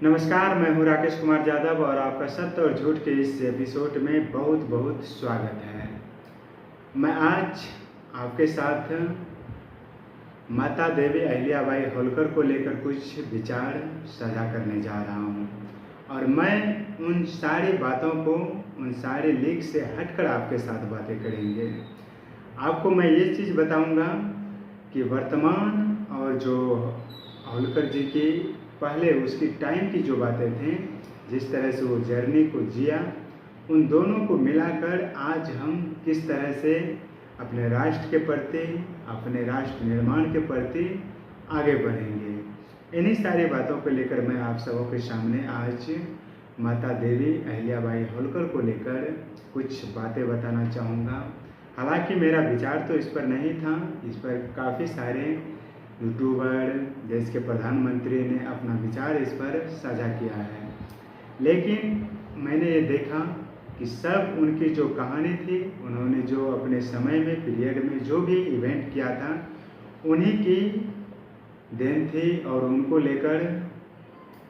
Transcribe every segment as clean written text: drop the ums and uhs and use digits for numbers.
नमस्कार, मैं हूँ राकेश कुमार यादव और आपका सत्य और झूठ के इस एपिसोड में बहुत बहुत स्वागत है। मैं आज आपके साथ माता देवी अहिल्याबाई होलकर को लेकर कुछ विचार साझा करने जा रहा हूँ और मैं उन सारी बातों को, उन सारे लीक से हटकर आपके साथ बातें करेंगे। आपको मैं ये चीज़ बताऊँगा कि वर्तमान और जो होलकर जी की पहले उसकी टाइम की जो बातें थीं, जिस तरह से वो जर्नी को जिया, उन दोनों को मिलाकर आज हम किस तरह से अपने राष्ट्र के प्रति, अपने राष्ट्र निर्माण के प्रति आगे बढ़ेंगे। इन्हीं सारी बातों को लेकर मैं आप सबों के सामने आज माता देवी अहिल्याबाई होलकर को लेकर कुछ बातें बताना चाहूँगा। हालांकि मेरा विचार तो इस पर नहीं था, इस पर काफ़ी सारे यूट्यूबर, देश के प्रधानमंत्री ने अपना विचार इस पर साझा किया है, लेकिन मैंने ये देखा कि सब उनकी जो कहानी थी, उन्होंने जो अपने समय में पीरियड में जो भी इवेंट किया था, उन्हीं की देन थी और उनको लेकर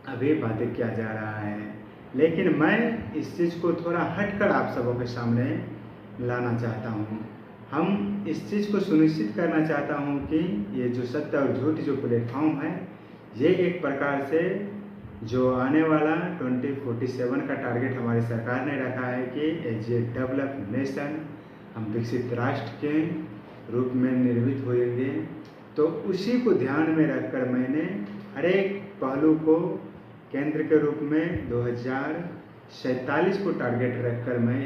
अभी बातें किया जा रहा है। लेकिन मैं इस चीज़ को थोड़ा हटकर आप सबों के सामने लाना चाहता हूँ। हम इस चीज़ को सुनिश्चित करना चाहता हूँ कि ये जो सत्य और झूठ जो प्लेटफॉर्म है, ये एक प्रकार से जो आने वाला 2047 का टारगेट हमारी सरकार ने रखा है कि एज ए डेवलप्ड नेशन हम विकसित राष्ट्र के रूप में निर्मित होंगे, तो उसी को ध्यान में रखकर मैंने हर एक पहलू को केंद्र के रूप में 2047 को टारगेट रखकर मैं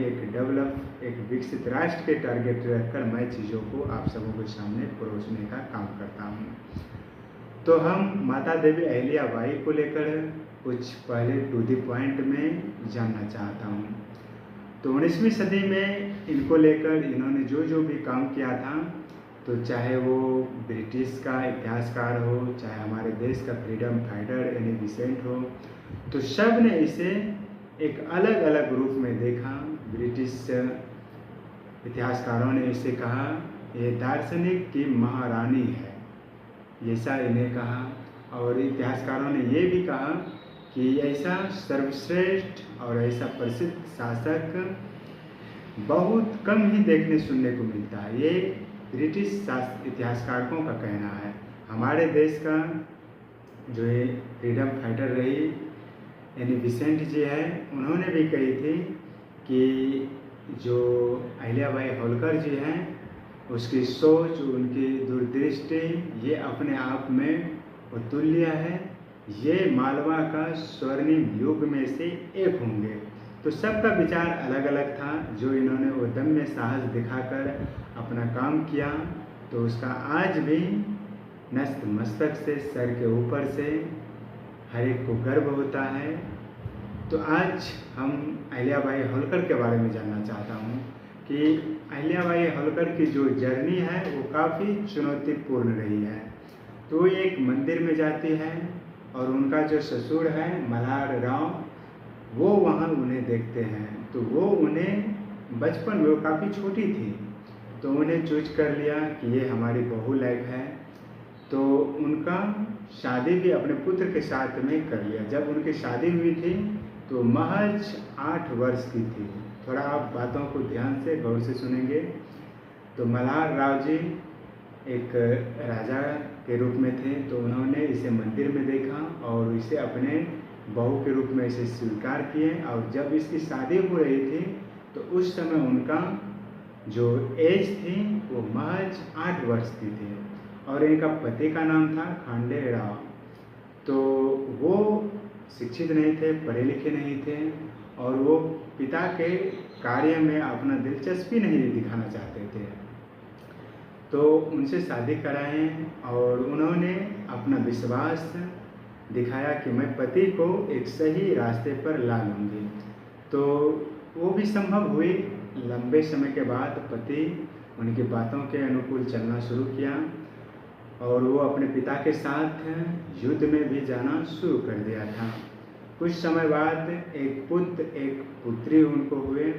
एक विकसित राष्ट्र के टारगेट रखकर मैं चीज़ों को आप सबों के सामने परोसने का काम करता हूँ। तो हम माता देवी अहिल्याबाई को लेकर कुछ पहले टू द पॉइंट में जानना चाहता हूँ। तो 19वीं सदी में इनको लेकर इन्होंने जो भी काम किया था, तो चाहे वो ब्रिटिश का इतिहासकार हो, चाहे हमारे देश का फ्रीडम फाइटर एनी बेसेंट हो, तो सब ने इसे एक अलग अलग रूप में देखा। ब्रिटिश इतिहासकारों ने इसे कहा ये दार्शनिक की महारानी है, ऐसा इन्हें कहा। और इतिहासकारों ने ये भी कहा कि ऐसा सर्वश्रेष्ठ और ऐसा प्रसिद्ध शासक बहुत कम ही देखने सुनने को मिलता है। ये ब्रिटिश इतिहासकारों का कहना है। हमारे देश का जो ये फ्रीडम फाइटर रही एनी बेसेंट जी है, उन्होंने भी कही थी कि जो अहिल्याबाई होलकर जी हैं, उसकी सोच, उनकी दूरदृष्टि ये अपने आप में अतुल्य है। ये मालवा का स्वर्णिम युग में से एक होंगे। तो सबका विचार अलग अलग था। जो इन्होंने उद्यम साहस दिखाकर अपना काम किया, तो उसका आज भी नस्त मस्तक से, सर के ऊपर से हर एक को गर्व होता है। तो आज हम अहिल्याबाई होलकर के बारे में जानना चाहता हूँ कि अहिल्याबाई होलकर की जो जर्नी है वो काफ़ी चुनौतीपूर्ण रही है। तो वो एक मंदिर में जाती है और उनका जो ससुर है मल्हार राव, वो वहाँ उन्हें देखते हैं। तो वो उन्हें बचपन में, वो काफ़ी छोटी थी, तो उन्हें चूज कर लिया कि ये हमारी बहू लायक है। तो उनका शादी भी अपने पुत्र के साथ में कर लिया। जब उनकी शादी हुई थी तो महज 8 वर्ष की थी। थोड़ा आप बातों को ध्यान से गौर से सुनेंगे। तो मल्हार राव जी एक राजा के रूप में थे, तो उन्होंने इसे मंदिर में देखा और इसे अपने बहू के रूप में इसे स्वीकार किए। और जब इसकी शादी हो रही थी तो उस समय उनका जो एज थी वो महज 8 वर्ष की थी और इनका पति का नाम था खांडे राव। तो वो शिक्षित नहीं थे, पढ़े लिखे नहीं थे और वो पिता के कार्य में अपना दिलचस्पी नहीं दिखाना चाहते थे। तो उनसे शादी कराएं और उन्होंने अपना विश्वास दिखाया कि मैं पति को एक सही रास्ते पर ला लूँगी। तो वो भी संभव हुई। लंबे समय के बाद पति उनकी बातों के अनुकूल चलना शुरू किया और वो अपने पिता के साथ युद्ध में भी जाना शुरू कर दिया था। कुछ समय बाद एक पुत्र एक पुत्री उनको हुए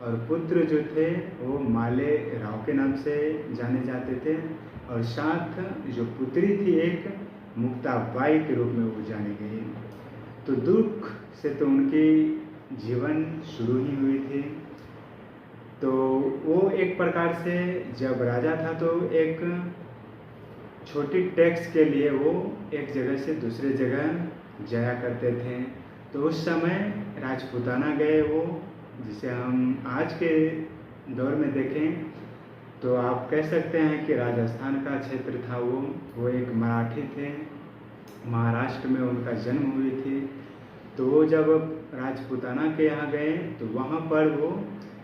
और पुत्र जो थे वो माले राव के नाम से जाने जाते थे और साथ जो पुत्री थी एक मुक्ताबाई के रूप में वो जानी गई। तो दुख से तो उनकी जीवन शुरू ही हुई थी। तो वो एक प्रकार से जब राजा था तो एक छोटी टैक्स के लिए वो एक जगह से दूसरे जगह जाया करते थे। तो उस समय राजपूताना गए वो, जिसे हम आज के दौर में देखें तो आप कह सकते हैं कि राजस्थान का क्षेत्र था वो एक मराठी थे, महाराष्ट्र में उनका जन्म हुई थी। तो वो जब राजपूताना के यहाँ गए तो वहाँ पर वो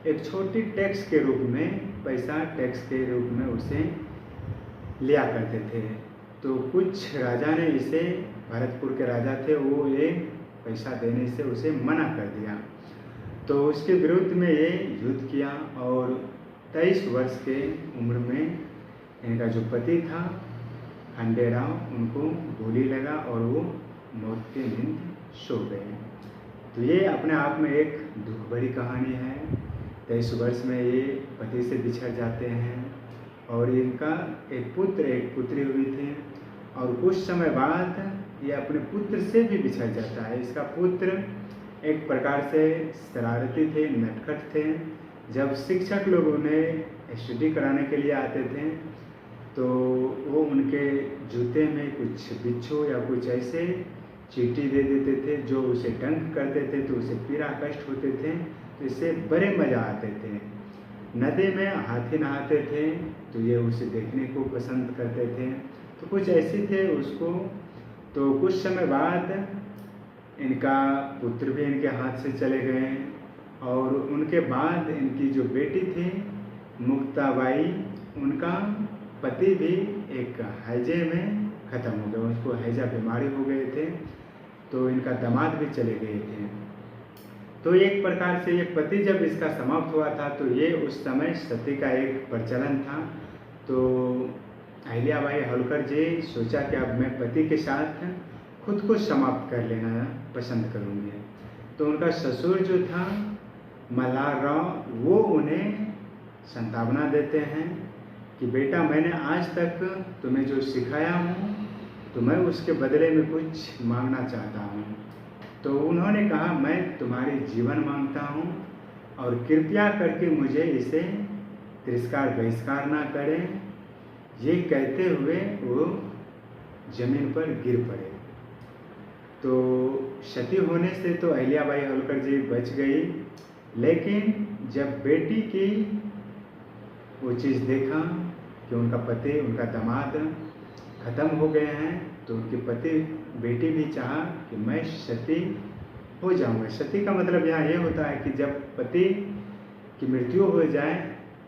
एक छोटी टैक्स के रूप में, पैसा टैक्स के रूप में उसे लिया करते थे। तो कुछ राजा ने इसे, भरतपुर के राजा थे, वो ये पैसा देने से उसे मना कर दिया। तो उसके विरुद्ध में ये युद्ध किया और 23 वर्ष के उम्र में इनका जो पति था खंडेराव, उनको गोली लगा और वो मौत की नींद सो गए। तो ये अपने आप में एक दुख भरी कहानी है। 23 वर्ष में ये पति से बिछड़ जाते हैं और इनका एक पुत्र एक पुत्री हुई थी और कुछ समय बाद ये अपने पुत्र से भी बिछड़ जाता है। इसका पुत्र एक प्रकार से शरारती थे, नटखट थे। जब शिक्षक लोग उन्हें स्टडी कराने के लिए आते थे तो वो उनके जूते में कुछ बिच्छू या कुछ ऐसे चींटी दे देते थे जो उसे डंक करते थे, तो उसे पीड़ा कष्ट होते थे। तो इससे बड़े मज़ा आते थे। नदी में हाथी नहाते थे तो ये उसे देखने को पसंद करते थे। तो कुछ ऐसे थे उसको। तो कुछ समय बाद इनका पुत्र भी इनके हाथ से चले गए और उनके बाद इनकी जो बेटी थी मुक्ताबाई, उनका पति भी एक हैजे में ख़त्म हो गया, उसको हैजा बीमारी हो गए थे। तो इनका दामाद भी चले गए थे। तो एक प्रकार से ये पति जब इसका समाप्त हुआ था तो ये उस समय सती का एक प्रचलन था। तो अहिल्याबाई होलकर जी सोचा कि अब मैं पति के साथ खुद को समाप्त कर लेना पसंद करूँगी। तो उनका ससुर जो था मल्हार राव, वो उन्हें सांत्वना देते हैं कि बेटा मैंने आज तक तुम्हें जो सिखाया हूँ तो मैं उसके बदले में कुछ मांगना चाहता हूँ। तो उन्होंने कहा मैं तुम्हारी जीवन मांगता हूँ और कृपया करके मुझे इसे तिरस्कार बहिष्कार ना करें। ये कहते हुए वो जमीन पर गिर पड़े। तो सती होने से तो अहिल्याबाई होलकर जी बच गई, लेकिन जब बेटी की वो चीज़ देखा कि उनका पति, उनका दामाद ख़त्म हो गए हैं, तो उनके पति बेटी भी चाहा कि मैं सती हो जाऊंगा। सती का मतलब यहाँ ये होता है कि जब पति की मृत्यु हो जाए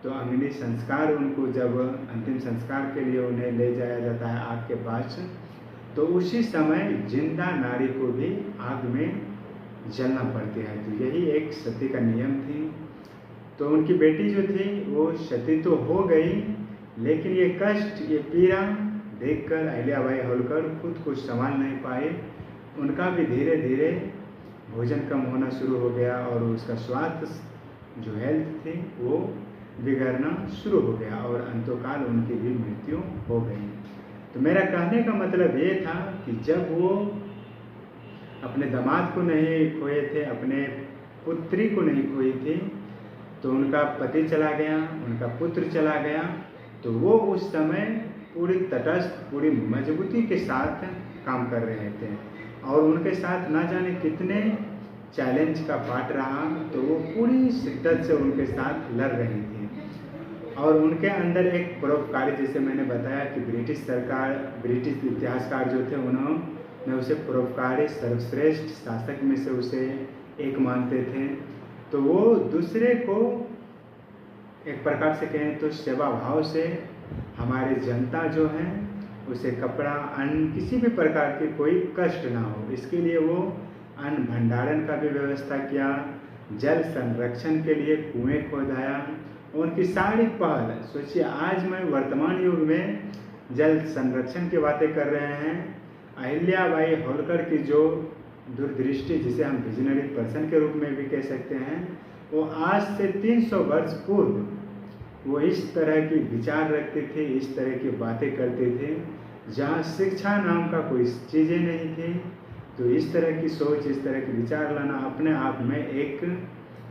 तो अग्नि संस्कार, उनको जब अंतिम संस्कार के लिए उन्हें ले जाया जाता है आग के पास, तो उसी समय जिंदा नारी को भी आग में जलना पड़ती है। तो यही एक सती का नियम थी। तो उनकी बेटी जो थी वो सती तो हो गई, लेकिन ये कष्ट, ये पीड़ा देखकर अहिल्याबाई होलकर खुद को संभाल नहीं पाए। उनका भी धीरे धीरे भोजन कम होना शुरू हो गया और उसका स्वास्थ्य जो हेल्थ थी वो बिगड़ना शुरू हो गया और अंतकाल उनकी भी मृत्यु हो गई। तो मेरा कहने का मतलब ये था कि जब वो अपने दामाद को नहीं खोए थे, अपने पुत्री को नहीं खोई थी, तो उनका पति चला गया, उनका पुत्र चला गया। तो वो उस समय पूरी तटस्थ, पूरी मजबूती के साथ काम कर रहे थे और उनके साथ ना जाने कितने चैलेंज का पाठ रहा। तो वो पूरी शिद्दत से उनके साथ लड़ रही थी और उनके अंदर एक परोपकारी, जैसे मैंने बताया कि ब्रिटिश सरकार, ब्रिटिश इतिहासकार जो थे उन्होंने उसे परोपकारी सर्वश्रेष्ठ शासक में से उसे एक मानते थे। तो वो दूसरे को एक प्रकार से कहें तो सेवा भाव से हमारी जनता जो है उसे कपड़ा, अन्न, किसी भी प्रकार की कोई कष्ट ना हो, इसके लिए वो अन्न भंडारण का भी व्यवस्था किया। जल संरक्षण के लिए कुएं खोदाया। उनकी सारी पहल, सोचिए आज मैं वर्तमान युग में जल संरक्षण की बातें कर रहे हैं, अहिल्याबाई होलकर की जो दूरदृष्टि, जिसे हम विजनरी पर्सन के रूप में भी कह सकते हैं, वो आज से 300 वर्ष पूर्व वो इस तरह की विचार रखते थे, इस तरह की बातें करते थे। जहाँ शिक्षा नाम का कोई चीज़ें नहीं थी, तो इस तरह की सोच, इस तरह के विचार लाना अपने आप में एक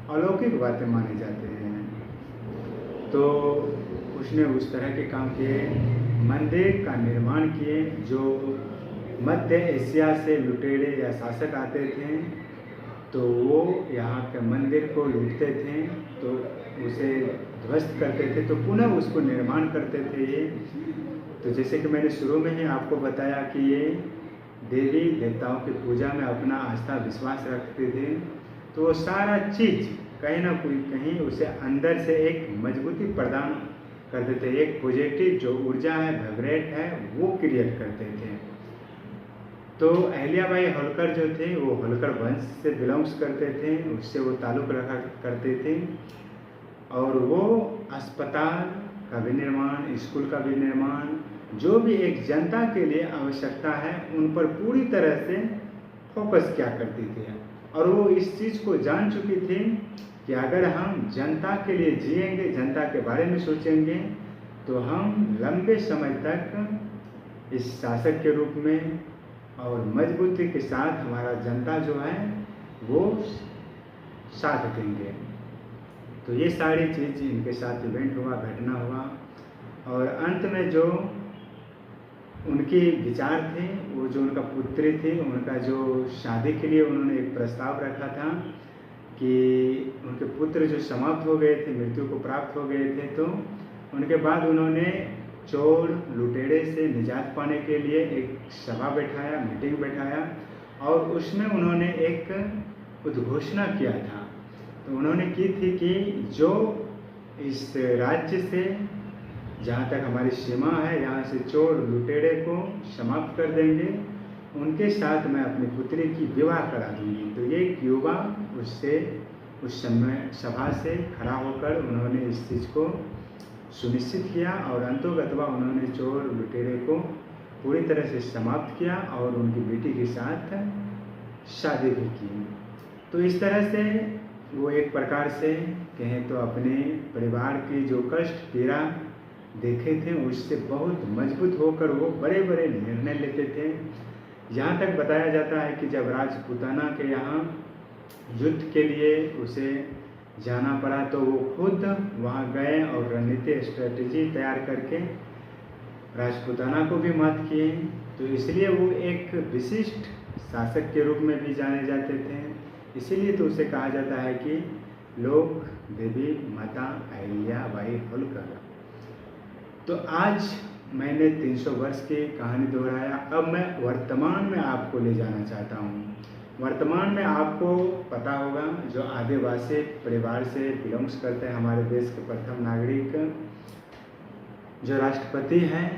अलौकिक बातें माने जाते हैं। तो उसने उस तरह के काम किए, मंदिर का निर्माण किए। जो मध्य एशिया से लुटेरे या शासक आते थे तो वो यहाँ के मंदिर को लूटते थे, तो उसे ध्वस्त करते थे, तो पुनः उसको निर्माण करते थे ये। तो जैसे कि मैंने शुरू में ही आपको बताया कि ये देवी देवताओं की पूजा में अपना आस्था विश्वास रखते थे, तो वो सारा चीज़ कहीं ना कहीं उसे अंदर से एक मजबूती प्रदान करते थे, एक पॉजिटिव जो ऊर्जा है, वाइब्रेट है, वो क्रिएट करते थे। तो अहिल्याबाई होलकर जो थे वो होलकर वंश से बिलोंग्स करते थे, उससे वो ताल्लुक़ रखा करते थे। और वो अस्पताल का भी निर्माण, स्कूल का भी निर्माण, जो भी एक जनता के लिए आवश्यकता है उन पर पूरी तरह से फोकस किया करती थी। और वो इस चीज़ को जान चुकी थी कि अगर हम जनता के लिए जिएंगे, जनता के बारे में सोचेंगे, तो हम लंबे समय तक इस शासक के रूप में और मजबूती के साथ हमारा जनता जो है वो साथ देंगे। तो ये सारी चीज़ इनके साथ इवेंट हुआ, घटना हुआ। और अंत में जो उनके विचार थे, वो जो उनका पुत्री थी, उनका जो शादी के लिए उन्होंने एक प्रस्ताव रखा था कि उनके पुत्र जो समाप्त हो गए थे, मृत्यु को प्राप्त हो गए थे, तो उनके बाद उन्होंने चोर लुटेरे से निजात पाने के लिए एक सभा बैठाया, मीटिंग बैठाया, और उसमें उन्होंने एक उद्घोषणा किया था। तो उन्होंने की थी कि जो इस राज्य से, जहाँ तक हमारी सीमा है, यहाँ से चोर लुटेरे को समाप्त कर देंगे, उनके साथ मैं अपनी पुत्री की विवाह करा दूंगी। तो ये एक युवा उससे उस समय सभा से खड़ा होकर उन्होंने इस चीज़ को सुनिश्चित किया, और अंतोगत्वा उन्होंने चोर लुटेरे को पूरी तरह से समाप्त किया और उनकी बेटी के साथ शादी भी की। तो इस तरह से वो एक प्रकार से कहें तो अपने परिवार की जो कष्ट पीड़ा देखे थे उससे बहुत मजबूत होकर वो बड़े बड़े निर्णय लेते थे। यहाँ तक बताया जाता है कि जब राजपूताना के यहाँ युद्ध के लिए उसे जाना पड़ा तो वो खुद वहाँ गए और रणनीति स्ट्रेटजी तैयार करके राजपूताना को भी मात किए। तो इसलिए वो एक विशिष्ट शासक के रूप में भी जाने जाते थे। इसीलिए तो उसे कहा जाता है कि लोक देवी माता अहिल्याबाई होलकर। तो आज मैंने 300 वर्ष की कहानी दोहराया। अब मैं वर्तमान में आपको ले जाना चाहता हूँ। वर्तमान में आपको पता होगा जो आदिवासी परिवार से बिलोंग्स करते हैं, हमारे देश के प्रथम नागरिक जो राष्ट्रपति हैं,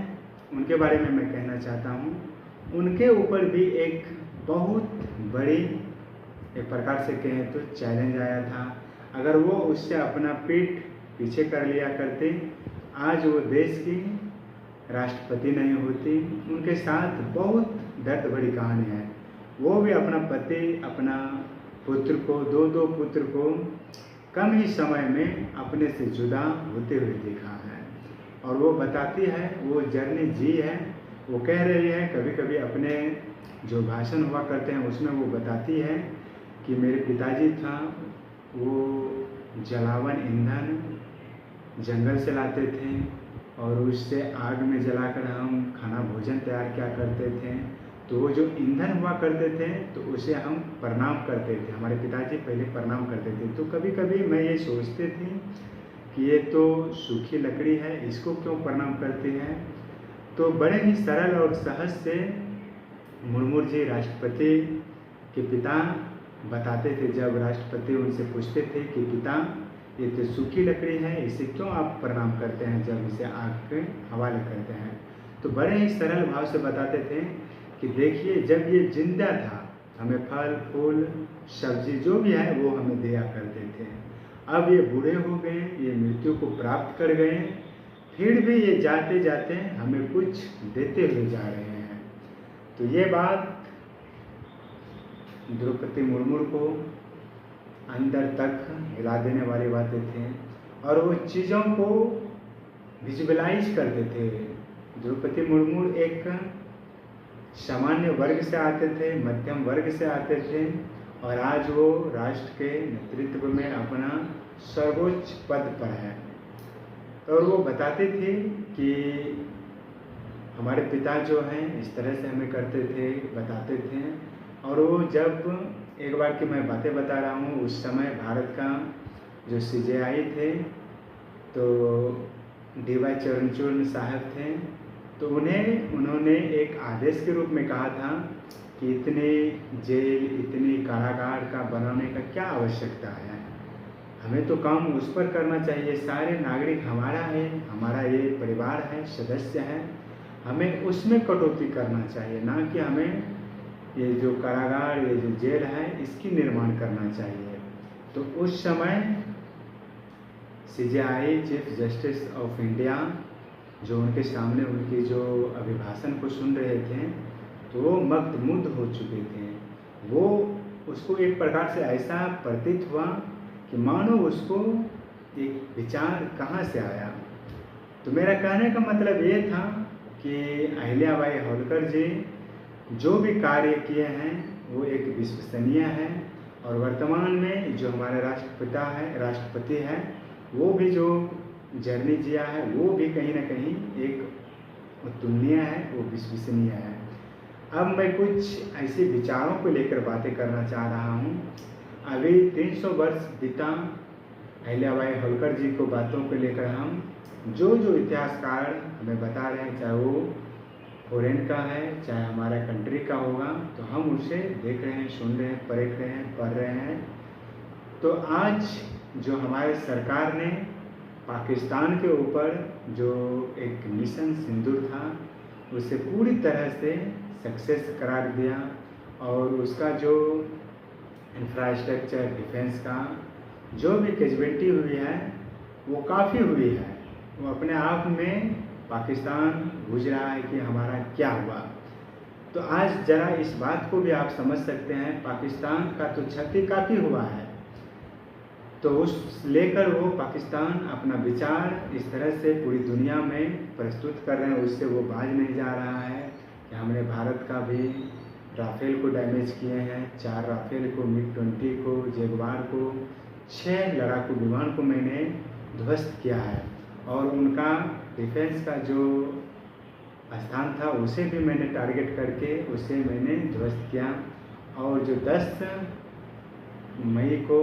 उनके बारे में मैं कहना चाहता हूँ। उनके ऊपर भी एक बहुत बड़ी, एक प्रकार से कहें तो चैलेंज आया था। अगर वो उससे अपना पीठ पीछे कर लिया करते, आज वो देश की राष्ट्रपति नहीं होती। उनके साथ बहुत दर्द भरी कहानी है। वो भी अपना पति, अपना पुत्र को, दो पुत्र को कम ही समय में अपने से जुदा होते हुए देखा है। और वो बताती है, वो जर्नी जी है। वो कह रही है, कभी कभी अपने जो भाषण हुआ करते हैं उसमें वो बताती है कि मेरे पिताजी था, वो जलावन ईंधन जंगल से लाते थे और उससे आग में जलाकर हम खाना भोजन तैयार किया करते थे। तो वो जो ईंधन हुआ करते थे तो उसे हम प्रणाम करते थे, हमारे पिताजी पहले प्रणाम करते थे। तो कभी कभी मैं ये सोचती थी कि ये तो सूखी लकड़ी है, इसको क्यों प्रणाम करते हैं। तो बड़े ही सरल और सहज से मुर्मू जी राष्ट्रपति के पिता बताते थे। जब राष्ट्रपति उनसे पूछते थे कि पिता ये तो सूखी लकड़ी है, इसे क्यों आप प्रणाम करते हैं जब इसे आग के हवाले करते हैं, तो बड़े ही सरल भाव से बताते थे कि देखिए जब ये जिंदा था हमें फल फूल सब्जी जो भी है वो हमें दिया करते थे। अब ये बूढ़े हो गए, ये मृत्यु को प्राप्त कर गए, फिर भी ये जाते जाते हमें कुछ देते हुए जा रहे हैं। तो ये बात द्रौपदी मुर्मू को अंदर तक हिला देने वाली बातें थी और वो चीज़ों को विजुअलाइज करते थे। द्रौपदी मुर्मू एक सामान्य वर्ग से आते थे, मध्यम वर्ग से आते थे, और आज वो राष्ट्र के नेतृत्व में अपना सर्वोच्च पद पर है। और वो बताते थे कि हमारे पिता जो हैं इस तरह से हमें करते थे, बताते थे। और वो जब एक बार की मैं बातें बता रहा हूँ, उस समय भारत का जो CJI थे तो DY चरणचूड़ साहब थे, तो उन्होंने एक आदेश के रूप में कहा था कि इतने जेल, इतनी कारागार का बनाने का क्या आवश्यकता है, हमें तो काम उस पर करना चाहिए। सारे नागरिक हमारा है, हमारा ये परिवार है, सदस्य है, हमें उसमें कटौती करना चाहिए, ना कि हमें ये जो कारागार, ये जो जेल है, इसकी निर्माण करना चाहिए। तो उस समय CJI chief justice of India जो उनके सामने उनकी जो अभिभाषण को सुन रहे थे, तो वो मग्न हो चुके थे। वो उसको एक प्रकार से ऐसा प्रतीत हुआ कि मानो उसको एक विचार कहाँ से आया। तो मेरा कहने का मतलब ये था कि अहिल्याबाई होलकर जी जो भी कार्य किए हैं वो एक विश्वसनीय है, और वर्तमान में जो हमारे राष्ट्रपति हैं, वो भी जो जर्नी जिया है वो भी कहीं ना कहीं एक तुलनीय है, वो विश्वसनीय है। अब मैं कुछ ऐसे विचारों को लेकर बातें करना चाह रहा हूँ। अभी 300 वर्ष बीता अहिल्याबाई होलकर जी को बातों को लेकर हम जो इतिहासकार हमें बता रहे हैं, चाहे वो फॉरेन का है चाहे हमारा कंट्री का होगा, तो हम उसे देख रहे हैं, सुन रहे हैं, परख रहे हैं, पढ़ रहे हैं। तो आज जो हमारे सरकार ने पाकिस्तान के ऊपर जो एक मिशन सिंदूर था उसे पूरी तरह से सक्सेस करार दिया, और उसका जो इंफ्रास्ट्रक्चर डिफेंस का जो भी कैजुअलिटी हुई है वो काफ़ी हुई है। वो अपने आप में पाकिस्तान बुझ रहा है कि हमारा क्या हुआ। तो आज ज़रा इस बात को भी आप समझ सकते हैं, पाकिस्तान का तो क्षति काफ़ी हुआ है, तो उस लेकर वो पाकिस्तान अपना विचार इस तरह से पूरी दुनिया में प्रस्तुत कर रहे हैं, उससे वो बाज नहीं जा रहा है कि हमने भारत का भी राफेल को डैमेज किए हैं, 4 राफेल को, MiG-20 को, जगुआर को, 6 लड़ाकू विमान को मैंने ध्वस्त किया है, और उनका डिफेंस का जो स्थान था उसे भी मैंने टारगेट करके उसे मैंने ध्वस्त किया। और जो 10 मई को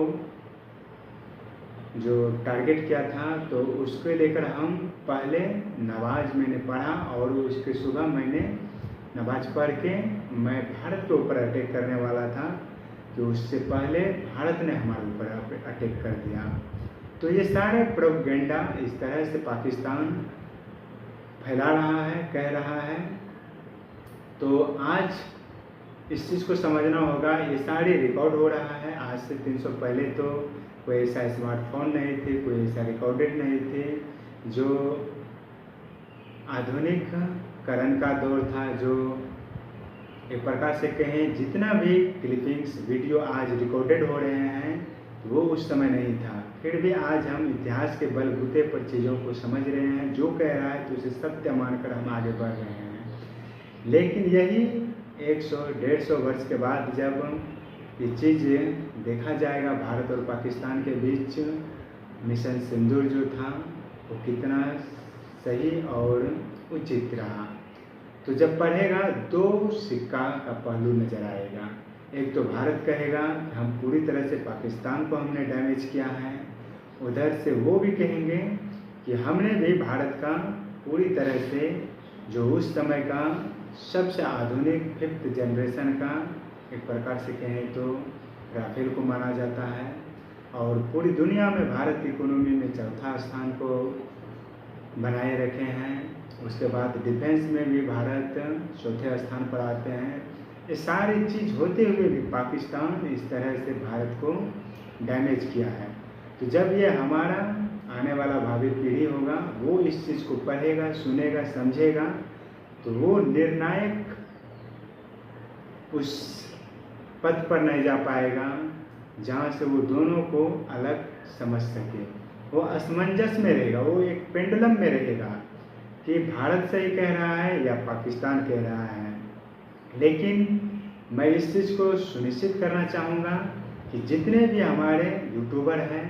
जो टारगेट किया था, तो उसको लेकर हम पहले नमाज मैंने पढ़ा, और उसके सुबह मैंने नमाज पढ़ के मैं भारत के ऊपर अटैक करने वाला था, कि उससे पहले भारत ने हमारे ऊपर अटैक कर दिया। तो ये सारे प्रोपेगेंडा इस तरह से पाकिस्तान फैला रहा है, कह रहा है। तो आज इस चीज़ को समझना होगा, ये सारे रिकॉर्ड हो रहा है। आज से 300 पहले तो कोई ऐसा स्मार्टफोन नहीं थे, कोई ऐसा रिकॉर्डेड नहीं थे। जो आधुनिककरण का दौर था, जो एक प्रकार से कहें जितना भी क्लिपिंग्स वीडियो आज रिकॉर्डेड हो रहे हैं वो उस समय नहीं था। फिर भी आज हम इतिहास के बलबूते पर चीज़ों को समझ रहे हैं, जो कह रहा है तो उसे सत्य मानकर हम आगे बढ़ रहे हैं। लेकिन यही 100-150 वर्ष के बाद जब ये चीज़ देखा जाएगा, भारत और पाकिस्तान के बीच मिशन सिंदूर जो था वो कितना सही और उचित रहा। तो जब पढ़ेगा 2 सिक्का का पहलू नजर आएगा। एक तो भारत कहेगा कि हम पूरी तरह से पाकिस्तान को हमने डैमेज किया है, उधर से वो भी कहेंगे कि हमने भी भारत का पूरी तरह से जो उस समय का सबसे आधुनिक 5th जनरेशन का एक प्रकार से कहें तो राफेल को माना जाता है, और पूरी दुनिया में भारत की इकोनॉमी में 4था स्थान को बनाए रखे हैं। उसके बाद डिफेंस में भी भारत 4थे स्थान पर आते हैं। ये सारी चीज़ होते हुए भी पाकिस्तान इस तरह से भारत को डैमेज किया है। तो जब ये हमारा आने वाला भावी पीढ़ी होगा, वो इस चीज़ को पढ़ेगा, सुनेगा, समझेगा, तो वो निर्णायक उस पद पर नहीं जा पाएगा जहाँ से वो दोनों को अलग समझ सके। वो असमंजस में रहेगा, वो एक पेंडुलम में रहेगा कि भारत सही कह रहा है या पाकिस्तान कह रहा है। लेकिन मैं इस चीज़ को सुनिश्चित करना चाहूँगा कि जितने भी हमारे यूट्यूबर हैं,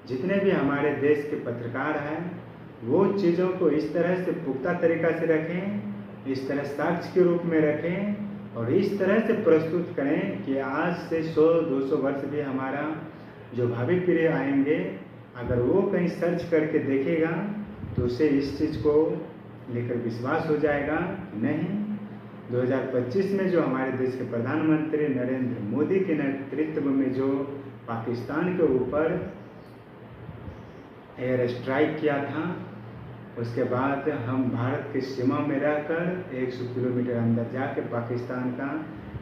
जितने भी हमारे देश के पत्रकार हैं, वो चीज़ों को इस तरह से पुख्ता तरीक़ा से रखें, इस तरह साक्ष्य के रूप में रखें और इस तरह से प्रस्तुत करें कि आज से 100-200 वर्ष भी हमारा जो भावी पीढ़ी आएंगे, अगर वो कहीं सर्च करके देखेगा तो उसे इस चीज़ को लेकर विश्वास हो जाएगा कि नहीं, 2025 में जो हमारे देश के प्रधानमंत्री नरेंद्र मोदी के नेतृत्व में जो पाकिस्तान के ऊपर एयर स्ट्राइक किया था, उसके बाद हम भारत की सीमा में रहकर 100 किलोमीटर अंदर जाकर पाकिस्तान का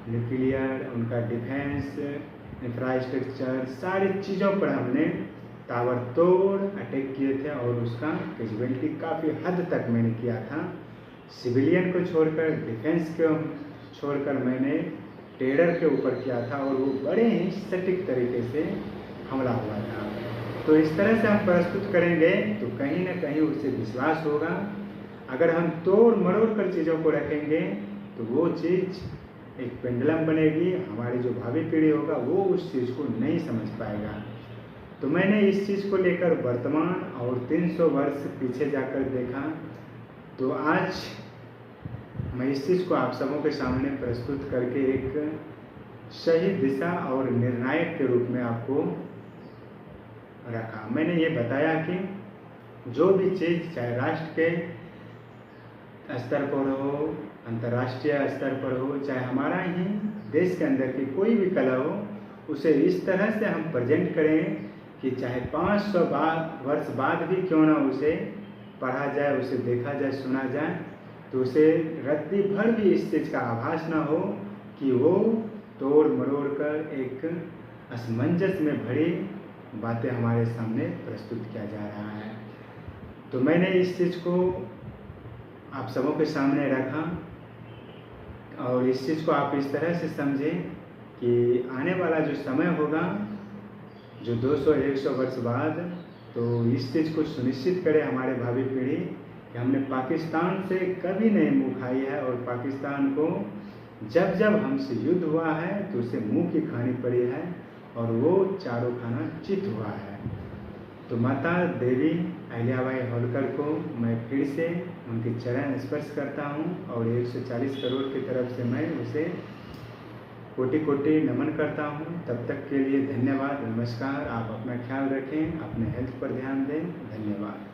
न्यूक्लियर, उनका डिफेंस, इंफ्रास्ट्रक्चर, सारी चीज़ों पर हमने ताबड़तोड़ अटैक किए थे और उसका कैजुअलिटी काफ़ी हद तक मैंने किया था। सिविलियन को छोड़कर, डिफेंस को छोड़कर मैंने टेरर के ऊपर किया था और वो बड़े ही सटीक तरीके से हमला हुआ था। तो इस तरह से हम प्रस्तुत करेंगे तो कहीं ना कहीं उसे विश्वास होगा। अगर हम तोड़ मरोड़ कर चीज़ों को रखेंगे तो वो चीज़ एक पेंडुलम बनेगी, हमारी जो भावी पीढ़ी होगा वो उस चीज़ को नहीं समझ पाएगा। तो मैंने इस चीज़ को लेकर वर्तमान और 300 वर्ष पीछे जाकर देखा, तो आज मैं इस चीज़ को आप सबों के सामने प्रस्तुत करके एक सही दिशा और निर्णायक के रूप में आपको रखा। मैंने ये बताया कि जो भी चीज़ चाहे राष्ट्र के स्तर पर हो, अंतर्राष्ट्रीय स्तर पर हो, चाहे हमारा ही देश के अंदर की कोई भी कला हो, उसे इस तरह से हम प्रेजेंट करें कि चाहे 500 वर्ष बाद भी क्यों ना उसे पढ़ा जाए, उसे देखा जाए, सुना जाए, तो उसे रत्ती भर भी इस चीज़ का आभास ना हो कि वो तोड़ मरोड़ कर एक असमंजस में भरी बातें हमारे सामने प्रस्तुत किया जा रहा है। तो मैंने इस चीज़ को आप सबों के सामने रखा और इस चीज़ को आप इस तरह से समझें कि आने वाला जो समय होगा, जो 200-100 वर्ष बाद, तो इस चीज़ को सुनिश्चित करे हमारे भावी पीढ़ी कि हमने पाकिस्तान से कभी नहीं मुँह खाई है और पाकिस्तान को जब जब हमसे युद्ध हुआ है तो उसे मुँह की खानी पड़ी है और वो चारों खाना चित हुआ है। तो माता देवी अहिल्याबाई होलकर को मैं फिर से उनके चरण स्पर्श करता हूँ और 140 करोड़ की तरफ से मैं उसे कोटि कोटि नमन करता हूँ। तब तक के लिए धन्यवाद, नमस्कार। आप अपना ख्याल रखें, अपने हेल्थ पर ध्यान दें। धन्यवाद।